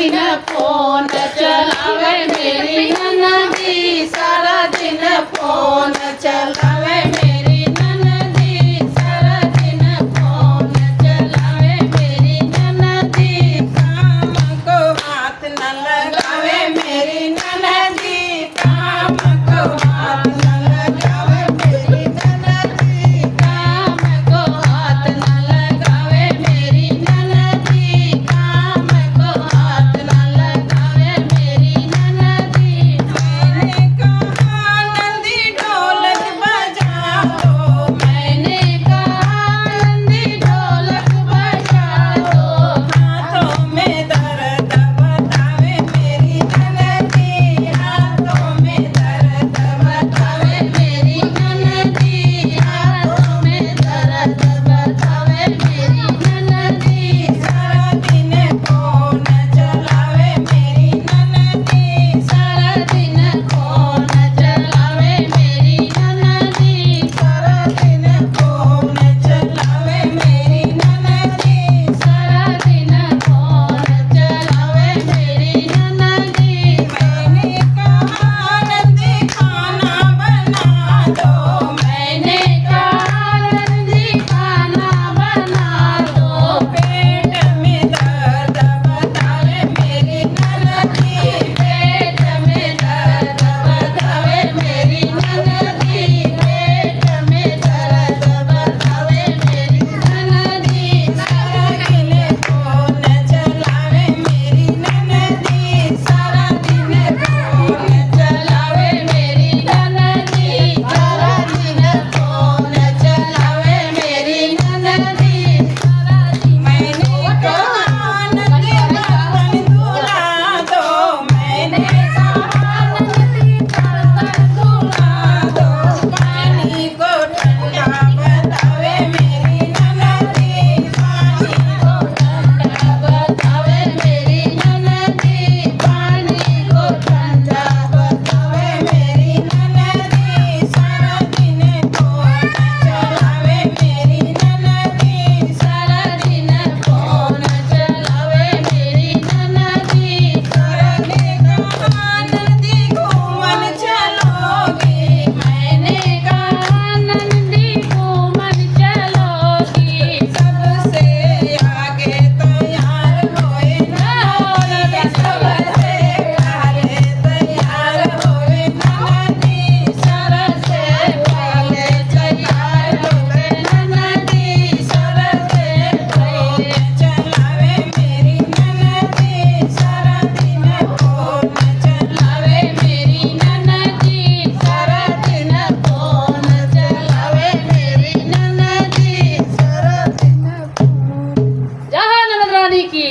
दिन फोन चलावे मेरी ननदी, सारा दिन फोन चलावे मेरी ननदी, सारा दिन फोन चलावे मेरी ननदी। काम को हाथ न लगावे मेरी ननदी, काम को हाथ न लगावे मेरी ननदी, काम को हाथ न लगावे मेरी ननदी, काम को हाथ न लगावे मेरी ननदी। मैंने कहा नंदी ढोलक बजा दो, मैंने कहा नंदी ढोलक बजा दो, हाथों में दर्द बतावे मेरी ननदी, हाथों में दर्द बतावे मेरी ननदी, हाथों में दर्द बतावे मेरी ननदी। सारा दिन फोन चलावे मेरी ननदी, सारा दिन फोन चलावे मेरी ननदी, सारा दिन फोन चलावे मेरी ननदी, सारा दिन फोन चलावे मेरी ननदी। मैंने कहा नंदी खाना बना दो, मैंने कहा नंदी खाना बना दो, पेट में दर्द बतावे मेरी ननदी, पेट में दर्द बतावे मेरी ननदी, पेट में दर्द बतावे मेरी ननदी। सारा दिन फोन चलावे मेरी ननदी, सारा दिन फोन चलावे मेरी ननदी, सारा दिन फोन चलावे मेरी ननदी। मैंने कहा नंदी बर्तन धुला दो, मैंने कहा नंदी बर्तन धुला दो, पानी को ठंडा बतावे मेरी ननदी, पानी को ठंडा बतावे मेरी ननदी, पानी को ठंडा बतावे मेरी ननदी। सारा दिन फोन चलावे मेरी ननदी, सारा दिन फोन चलावे मेरी ननदी। मैंने कहा नंदी घूमन चलोगी, मैंने कहा नंदी घूमन चलोगी, सबसे आगे तैयार होए ननदी, सबसे आगे तैयार होए ननदी, सबसे पहले तैयार होए ननदी, सबसे पहले चलावे मेरी ननदी। सारा दिन फोन चलावे मेरी ननदी, सारा दिन फोन चलावे मेरी ननदी, सारा दिन। जय हो ननद रानी की।